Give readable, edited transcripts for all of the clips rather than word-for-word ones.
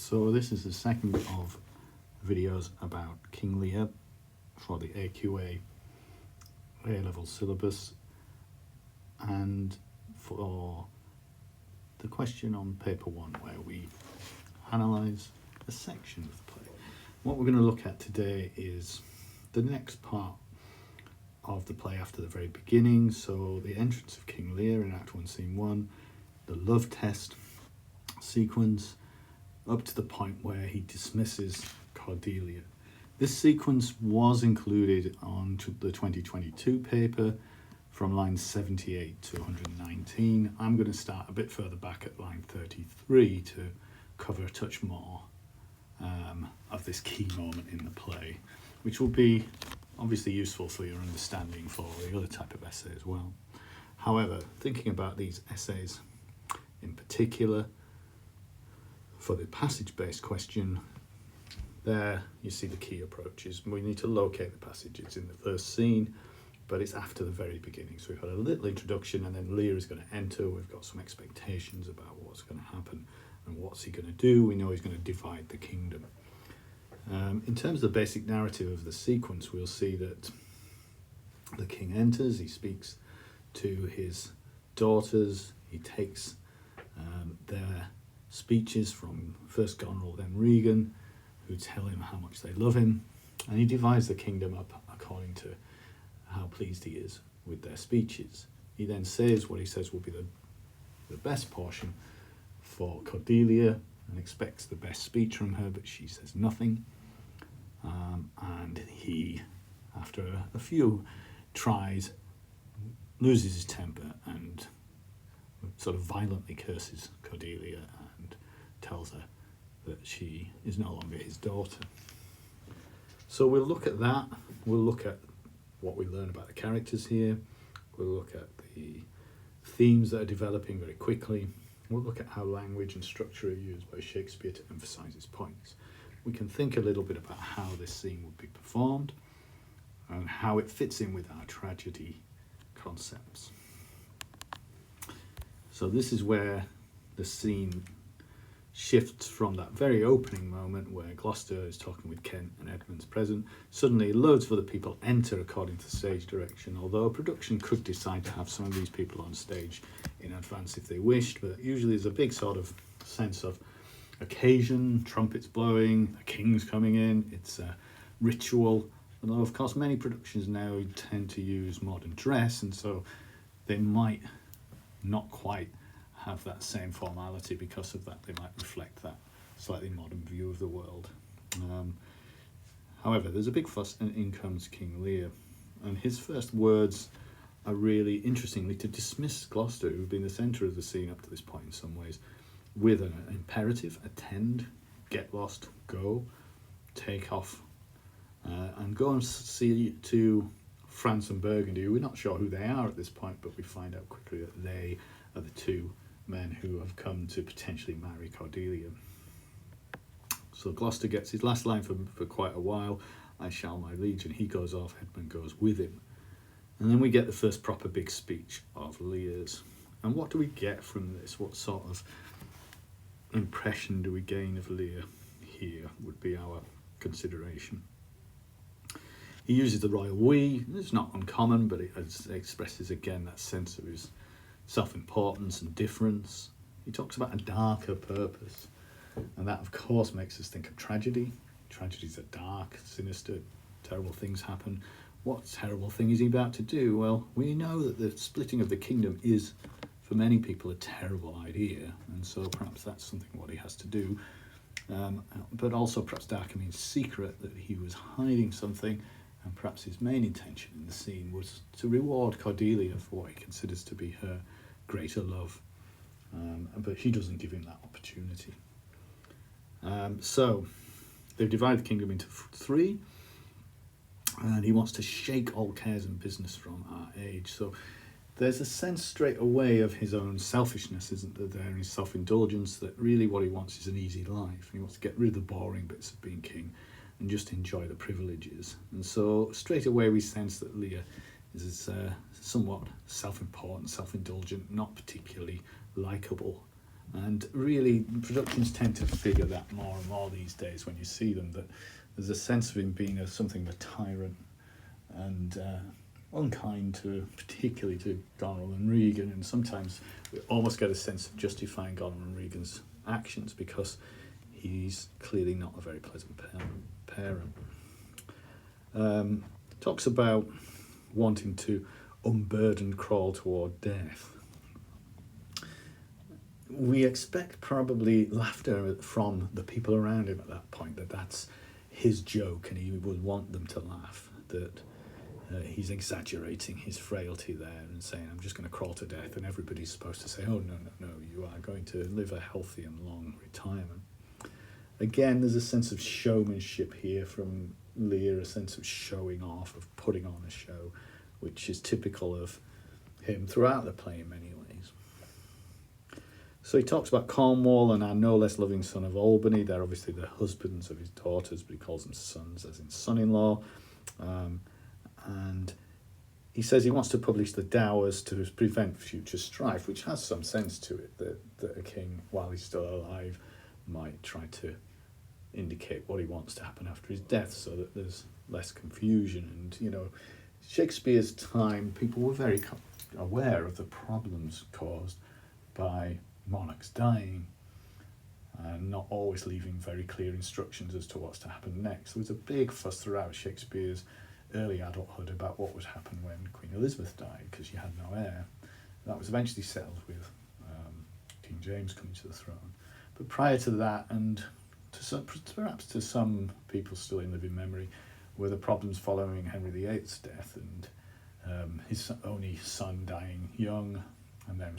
So this is the second of videos about King Lear for the AQA A-level syllabus, and for the question on paper 1 where we analyse a section of the play. What we're going to look at today is the next part of the play after the very beginning, so the entrance of King Lear in Act 1 Scene 1, the love test sequence, up to the point where he dismisses Cordelia. This sequence was included on the 2022 paper from lines 78 to 119. I'm going to start a bit further back at line 33 to cover a touch more of this key moment in the play, which will be obviously useful for your understanding for the other type of essay as well. However, thinking about these essays in particular, for the passage-based question, there you see the key approaches. We need to locate the passage. It's in the first scene, but it's after the very beginning. So we've got a little introduction, and then Lear is going to enter. We've got some expectations about what's going to happen and what's he going to do. We know he's going to divide the kingdom. In terms of the basic narrative of the sequence, we'll see that the king enters, he speaks to his daughters, he takes their speeches from first Goneril, then Regan, who tell him how much they love him, and he divides the kingdom up according to how pleased he is with their speeches. He then says what he says will be the best portion for Cordelia, and expects the best speech from her, but she says nothing. And he, after a few tries, loses his temper and sort of violently curses Cordelia and tells her that she is no longer his daughter. So we'll look at that. We'll look at what we learn about the characters here. We'll look at the themes that are developing very quickly. We'll look at how language and structure are used by Shakespeare to emphasise his points. We can think a little bit about how this scene would be performed and how it fits in with our tragedy concepts. So this is where the scene shifts from that very opening moment where Gloucester is talking with Kent and Edmund's present. Suddenly loads of other people enter according to stage direction, although a production could decide to have some of these people on stage in advance if they wished, but usually there's a big sort of sense of occasion, trumpets blowing, the king's coming in, it's a ritual. Although of course many productions now tend to use modern dress, and so they might not quite have that same formality. Because of that, they might reflect that slightly modern view of the world. However, there's a big fuss, and in comes King Lear, and his first words are really interestingly to dismiss Gloucester, who'd been the centre of the scene up to this point in some ways, with an imperative: attend, get lost, go, take off, and go and see to France and Burgundy. We're not sure who they are at this point, but we find out quickly that they are the two men who have come to potentially marry Cordelia. So Gloucester gets his last line for quite a while: "I shall, my liege," and he goes off, Edmund goes with him. And then we get the first proper big speech of Lear's. And what do we get from this? What sort of impression do we gain of Lear here would be our consideration. He uses the royal we. It's not uncommon, but it expresses again that sense of his self-importance and difference. He talks about a darker purpose, and that of course makes us think of tragedy. Tragedies are dark, sinister, terrible things happen. What terrible thing is he about to do? Well, we know that the splitting of the kingdom is, for many people, a terrible idea, and so perhaps that's something what he has to do. But also perhaps darker means secret, that he was hiding something, and perhaps his main intention in the scene was to reward Cordelia for what he considers to be her greater love, but he doesn't give him that opportunity. So they've divided the kingdom into three, and he wants to shake all cares and business from our age. So there's a sense straight away of his own selfishness, isn't there, there, his self-indulgence, that really what he wants is an easy life. He wants to get rid of the boring bits of being king and just enjoy the privileges. And so straight away we sense that Lear is somewhat self-important, self-indulgent, not particularly likeable And really, productions tend to figure that more and more these days when you see them, that there's a sense of him being something of a tyrant and unkind particularly to Goneril and Regan, and sometimes we almost get a sense of justifying Goneril and Regan's actions because he's clearly not a very pleasant parent. Talks about wanting to unburdened crawl toward death. We expect probably laughter from the people around him at that point, that's his joke and he would want them to laugh, that he's exaggerating his frailty there and saying, I'm just going to crawl to death, and everybody's supposed to say, oh, no, you are going to live a healthy and long retirement. Again, there's a sense of showmanship here from Lear, a sense of showing off, of putting on a show, which is typical of him throughout the play in many ways. So he talks about Cornwall and our no less loving son of Albany. They're obviously the husbands of his daughters, but he calls them sons, as in son-in-law. And he says he wants to publish the dowers to prevent future strife, which has some sense to it, that a king, while he's still alive, might try to indicate what he wants to happen after his death so that there's less confusion. And, Shakespeare's time, people were very aware of the problems caused by monarchs dying and not always leaving very clear instructions as to what's to happen next. There was a big fuss throughout Shakespeare's early adulthood about what would happen when Queen Elizabeth died, because she had no heir. That was eventually settled with King James coming to the throne. But prior to that, and perhaps to some people still in living memory, were the problems following Henry VIII's death and his only son dying young, and then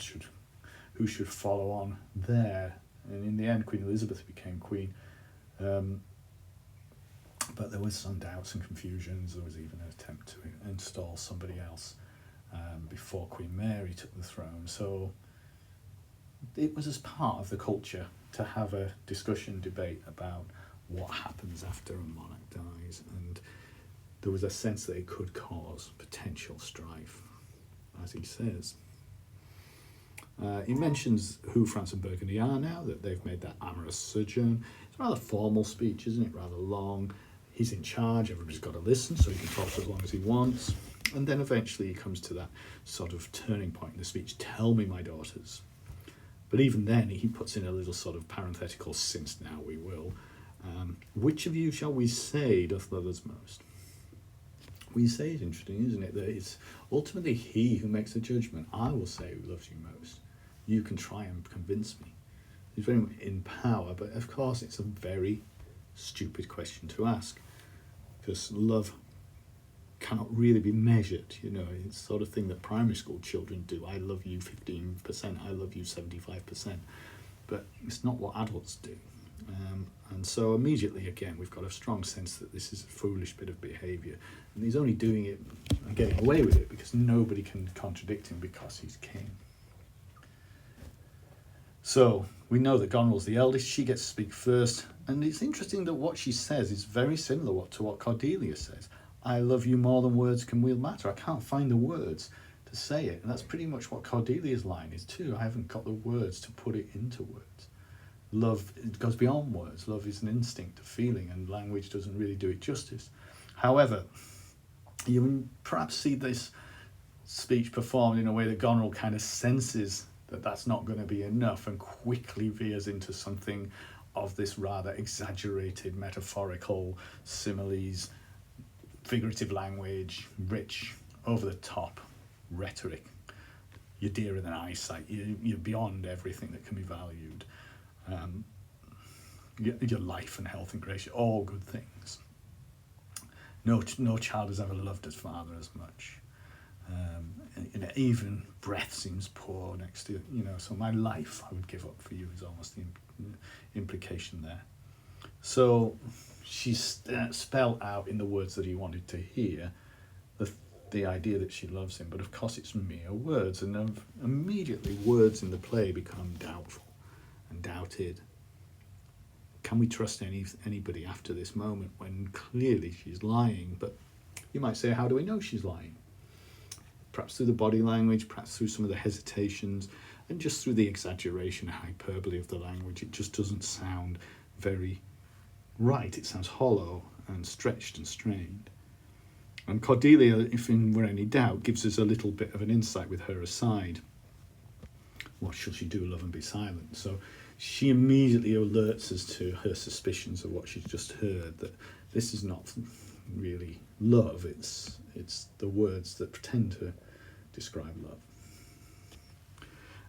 who should follow on there. And in the end, Queen Elizabeth became queen. But there was some doubts and confusions. There was even an attempt to install somebody else before Queen Mary took the throne. So it was as part of the culture to have a discussion, debate about what happens after a monarch dies. And there was a sense that it could cause potential strife, as he says. He mentions who France and Burgundy are now, that they've made that amorous sojourn. It's a rather formal speech, isn't it? Rather long. He's in charge, everybody's got to listen, so he can talk for as long as he wants. And then eventually he comes to that sort of turning point in the speech, tell me, my daughters. But even then, he puts in a little sort of parenthetical, since now we will. Which of you shall we say doth love us most? We say is interesting, isn't it? That it's ultimately he who makes the judgment. I will say who loves you most. You can try and convince me. He's very much in power, but of course it's a very stupid question to ask, because love cannot really be measured. It's the sort of thing that primary school children do. I love you 15%, I love you 75%, but it's not what adults do. And so immediately, again, we've got a strong sense that this is a foolish bit of behaviour, and he's only doing it and getting away with it because nobody can contradict him because he's king. So we know that Goneril's the eldest, she gets to speak first, and it's interesting that what she says is very similar to what Cordelia says. I love you more than words can wield matter. I can't find the words to say it, and that's pretty much what Cordelia's line is too. I haven't got the words to put it into words. Love, it goes beyond words. Love is an instinct, a feeling, and language doesn't really do it justice. However, you can perhaps see this speech performed in a way that Goneril kind of senses that that's not going to be enough and quickly veers into something of this rather exaggerated, metaphorical similes, figurative language, rich, over-the-top rhetoric. You're dearer than eyesight. You're beyond everything that can be valued. Your life and health and grace, all good things. No child has ever loved his father as much. Even breath seems poor next to so my life I would give up for you is almost the implication there. So she's spelled out in the words that he wanted to hear the idea that she loves him, but of course it's mere words, and immediately words in the play become doubtful and doubted. Can we trust anybody after this moment when clearly she's lying? But you might say, how do we know she's lying? Perhaps through the body language, perhaps through some of the hesitations. And just through the exaggeration and hyperbole of the language, it just doesn't sound very right. It sounds hollow and stretched and strained. And Cordelia, if there were any doubt, gives us a little bit of an insight with her aside. What shall she do, love and be silent? So she immediately alerts us to her suspicions of what she's just heard, that this is not really love, it's the words that pretend to describe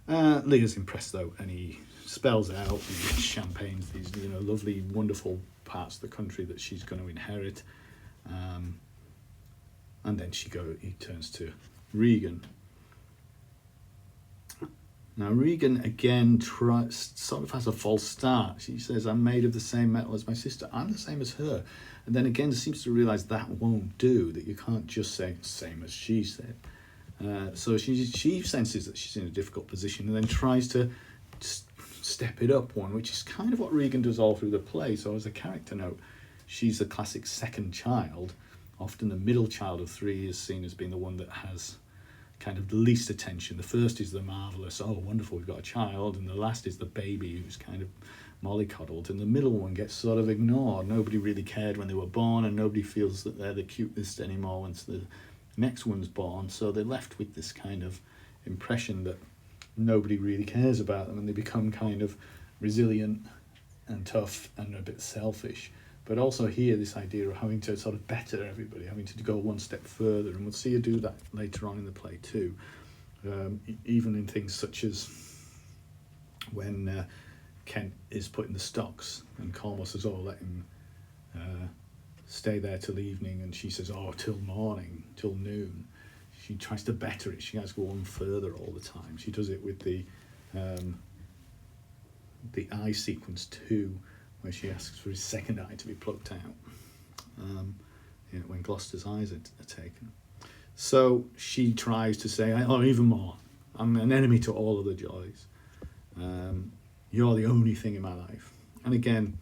love. Lear's impressed though, and he spells out these champagnes, these lovely, wonderful parts of the country that she's going to inherit. And then he turns to Regan. Now Regan again sort of has a false start. She says, I'm made of the same metal as my sister. I'm the same as her. And then again seems to realise that won't do, that you can't just say same as she said. So she senses that she's in a difficult position and then tries to step it up one, which is kind of what Regan does all through the play. So as a character note, she's a classic second child. Often the middle child of three is seen as being the one that has kind of the least attention. The first is the marvellous, oh wonderful, we've got a child, and the last is the baby who's kind of mollycoddled, and the middle one gets sort of ignored. Nobody really cared when they were born, and nobody feels that they're the cutest anymore once the next one's born, so they're left with this kind of impression that nobody really cares about them, and they become kind of resilient and tough and a bit selfish. But also here, this idea of having to sort of better everybody, having to go one step further, and we'll see her do that later on in the play too. Even in things such as when Kent is putting the stocks, and Cornwall says, oh, let him stay there till evening, and she says, oh, till morning, till noon. She tries to better it. She has to go on further all the time. She does it with the eye sequence too, where she asks for his second eye to be plucked out when Gloucester's eyes are taken. So she tries to say, oh, even more, I'm an enemy to all other joys. You're the only thing in my life. And again,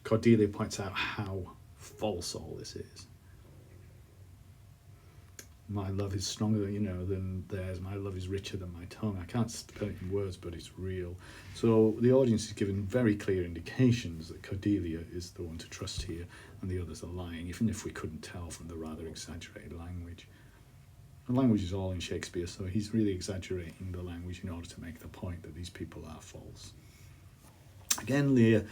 Cordelia points out how false all this is. My love is stronger, than theirs. My love is richer than my tongue. I can't spell it in words, but it's real. So the audience is given very clear indications that Cordelia is the one to trust here, and the others are lying, even if we couldn't tell from the rather exaggerated language. The language is all in Shakespeare, so he's really exaggerating the language in order to make the point that these people are false. Again, Lear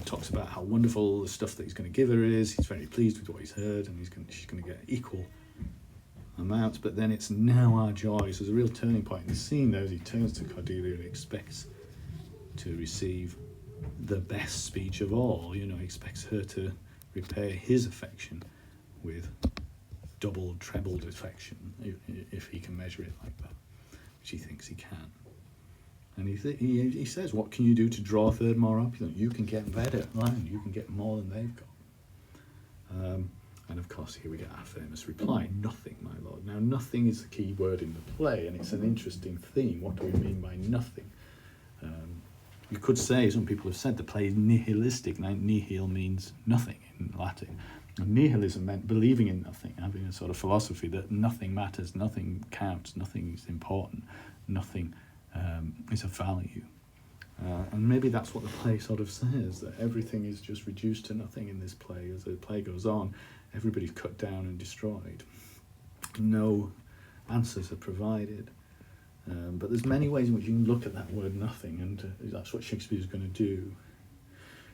talks about how wonderful the stuff that he's going to give her is. He's very pleased with what he's heard, and she's going to get equal amounts. But then it's now our joys. There's a real turning point in the scene there as he turns to Cordelia and expects to receive the best speech of all. He expects her to repay his affection with doubled, trebled affection, if he can measure it like that, which he thinks he can. And he says, what can you do to draw a third more opulent? You can get better land, you can get more than they've got. And of course, here we get our famous reply, nothing, my lord. Now, nothing is the key word in the play, and it's an interesting theme. What do we mean by nothing? You could say, some people have said, the play is nihilistic. Now, nihil means nothing in Latin. And nihilism meant believing in nothing, having a sort of philosophy that nothing matters, nothing counts, nothing is important, nothing is of value. And maybe that's what the play sort of says, that everything is just reduced to nothing in this play. As the play goes on, everybody's cut down and destroyed. No answers are provided. But there's many ways in which you can look at that word nothing, and that's what Shakespeare's going to do.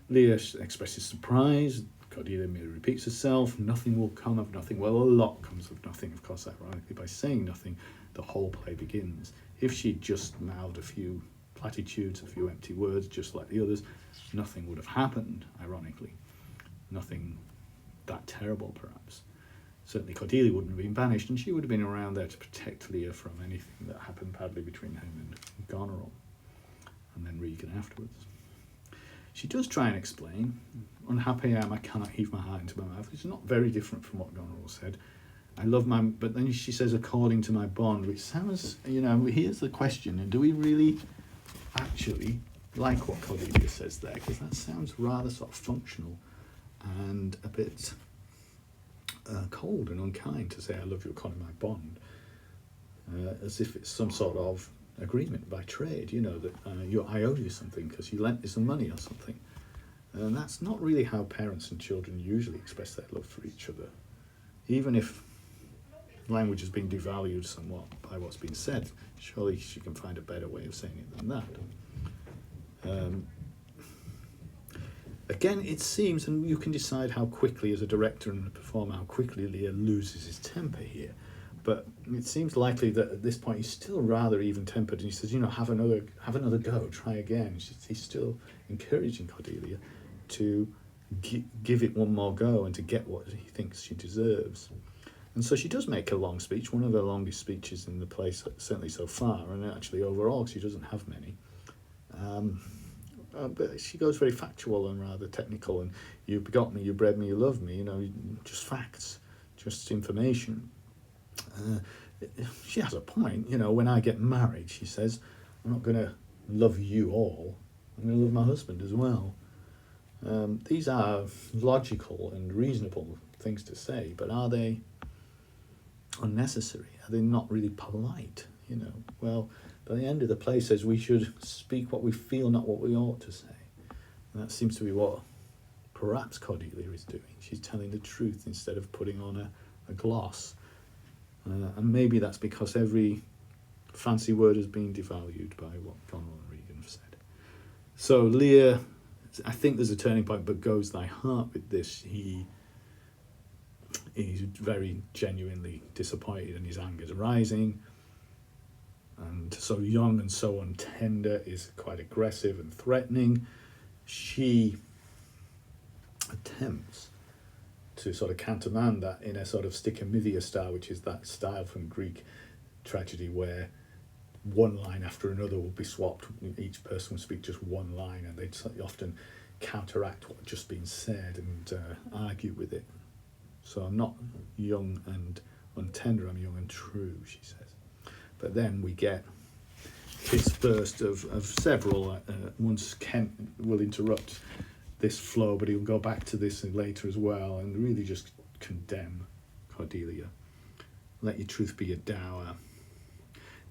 Lear expresses surprise. Cordelia merely repeats herself. Nothing will come of nothing. Well, a lot comes of nothing, of course, ironically. By saying nothing, the whole play begins. If she'd just mouthed a few platitudes, a few empty words, just like the others, nothing would have happened, ironically. Nothing that terrible, perhaps. Certainly Cordelia wouldn't have been banished, and she would have been around there to protect Lear from anything that happened badly between him and Goneril, and then Regan afterwards. She does try and explain, unhappy I am, I cannot heave my heart into my mouth. It's not very different from what Goneril said. I love my, but then she says, according to my bond, which sounds, here's the question, do we really actually like what Cordelia says there? Because that sounds rather sort of functional and a bit cold and unkind to say, I love you according to my bond, as if it's some sort of agreement by trade, that I owe you something because you lent me some money or something. And that's not really how parents and children usually express their love for each other. Even if language has been devalued somewhat by what's been said, surely she can find a better way of saying it than that. Again, it seems, and you can decide how quickly, as a director and a performer, how quickly Lear loses his temper here. But it seems likely that at this point he's still rather even-tempered, and he says, have another go, try again. He's still encouraging Cordelia to give it one more go and to get what he thinks she deserves. And so she does make a long speech, one of the longest speeches in the play, certainly so far, and actually overall she doesn't have many. But she goes very factual and rather technical, and you begot me, you bred me, you love me, just facts, just information. She has a point, when I get married, she says, I'm not going to love you all, I'm going to love my husband as well. These are logical and reasonable things to say, but are they unnecessary? Are they not really polite? Well, the end of the play says we should speak what we feel, not what we ought to say. And that seems to be what perhaps Cordelia is doing. She's telling the truth instead of putting on a gloss. And maybe that's because every fancy word has been devalued by what Goneril and Regan have said. So Lear, I think there's a turning point, but goes thy heart with this. He's very genuinely disappointed and his anger's rising. And so young and so untender is quite aggressive and threatening. She attempts to sort of countermand that in a sort of stichomythia style, which is that style from Greek tragedy where one line after another will be swapped. Each person will speak just one line, and they'd often counteract what had just been said and argue with it. So I'm not young and untender, I'm young and true, she says. But then we get this burst of several. Once Kent will interrupt this flow, but he'll go back to this later as well and really just condemn Cordelia. Let your truth be your dower.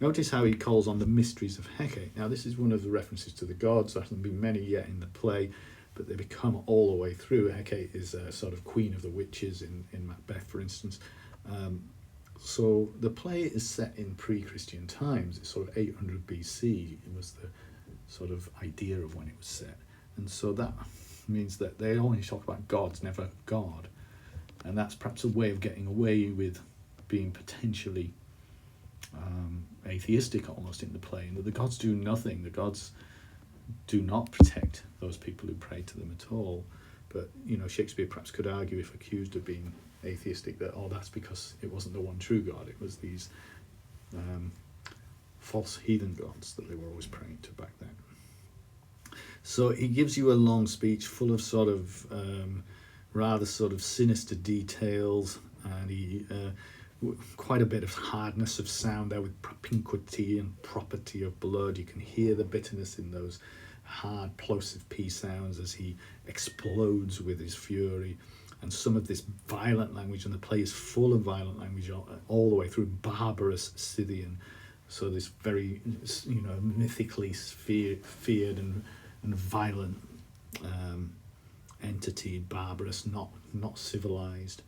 Notice how he calls on the mysteries of Hecate. Now, this is one of the references to the gods. There hasn't been many yet in the play, but they become all the way through. Hecate is a sort of queen of the witches in Macbeth, for instance. So the play is set in pre-Christian times. It's sort of 800 BC. It was the sort of idea of when it was set. And so that means that they only talk about gods, never God. And that's perhaps a way of getting away with being potentially atheistic almost in the play, and that the gods do nothing. The gods do not protect those people who pray to them at all. But, Shakespeare perhaps could argue, if accused of being atheistic, that that's because it wasn't the one true God, it was these false heathen gods that they were always praying to back then. So he gives you a long speech full of sort of rather sort of sinister details, and he quite a bit of hardness of sound there with propinquity and property of blood. You can hear the bitterness in those hard plosive P sounds as he explodes with his fury. And some of this violent language, and the play is full of violent language all the way through, barbarous Scythian. So this very, mythically feared and violent entity, barbarous, not civilized.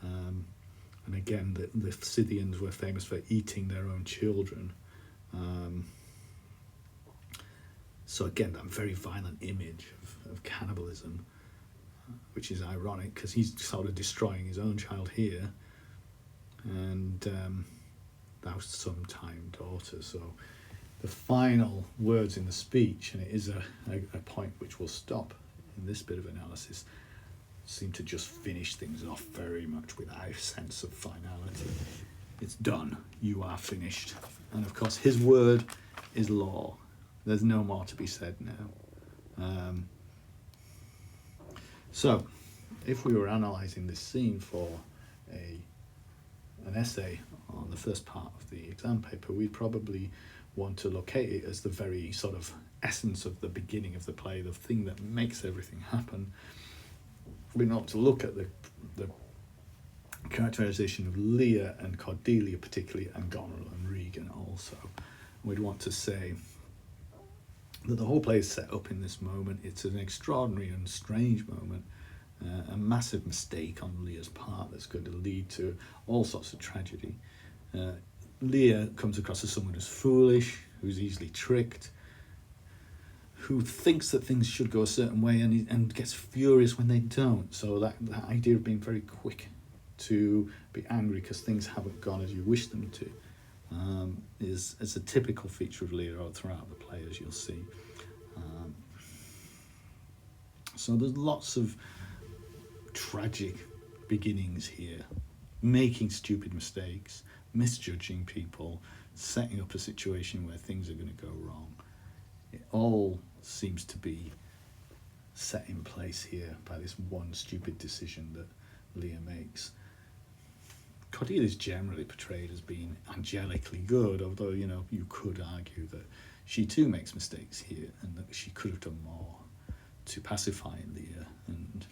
And again, the Scythians were famous for eating their own children. So again, that very violent image of cannibalism, which is ironic because he's sort of destroying his own child here. And thou sometime daughter. So the final words in the speech, and it is a point which will stop in this bit of analysis, seem to just finish things off very much with a sense of finality. It's done. You are finished. And of course, his word is law. There's no more to be said now. So, if we were analysing this scene for an essay on the first part of the exam paper, we'd probably want to locate it as the very sort of essence of the beginning of the play, the thing that makes everything happen. We want to look at the characterisation of Lear and Cordelia particularly, and Goneril and Regan also. we'd want to say that the whole play is set up in this moment. It's an extraordinary and strange moment, a massive mistake on Lear's part that's going to lead to all sorts of tragedy. Lear comes across as someone who's foolish, who's easily tricked, who thinks that things should go a certain way and gets furious when they don't. So that idea of being very quick to be angry because things haven't gone as you wish them to is a typical feature of Lear throughout the play, as you'll see. So there's lots of tragic beginnings here, making stupid mistakes, misjudging people, setting up a situation where things are going to go wrong. It all seems to be set in place here by this one stupid decision that Lear makes. Cordelia is generally portrayed as being angelically good, although, you know, you could argue that she too makes mistakes here and that she could have done more to pacify Lear. And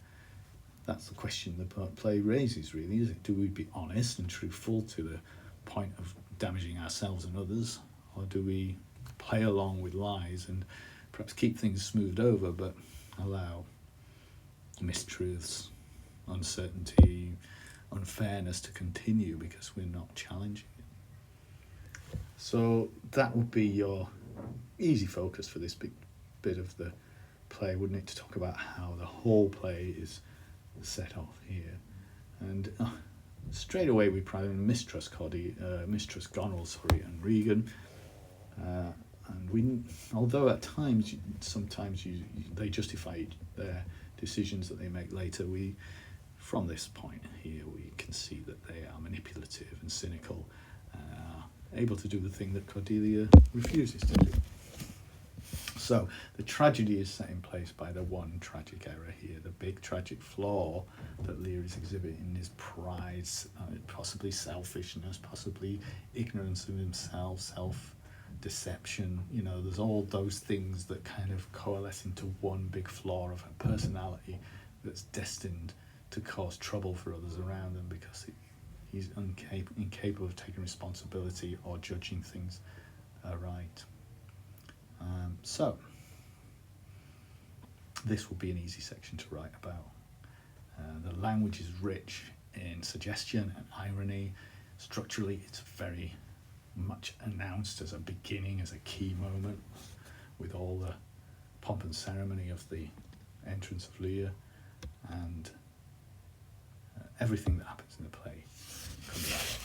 that's the question the play raises, really, is it? Do we be honest and truthful to the point of damaging ourselves and others, or do we play along with lies and perhaps keep things smoothed over but allow mistruths, uncertainty, unfairness to continue because we're not challenging it? So that would be your easy focus for this big bit of the play, wouldn't it, to talk about how the whole play is set off here. And straight away we probably mistrust Goneril, and Regan, and we, although at times sometimes they justify their decisions that they make later, from this point here we can see that they are manipulative and cynical, able to do the thing that Cordelia refuses to do. So the tragedy is set in place by the one tragic error here, the big tragic flaw that Lear is exhibiting is pride, possibly selfishness, possibly ignorance of himself, self-deception. You know, there's all those things that kind of coalesce into one big flaw of a personality that's destined to cause trouble for others around him because he's incapable of taking responsibility or judging things right. So this will be an easy section to write about. The language is rich in suggestion and irony. Structurally, it's very much announced as a beginning, as a key moment, with all the pomp and ceremony of the entrance of Lear, and everything that happens in the play comes out.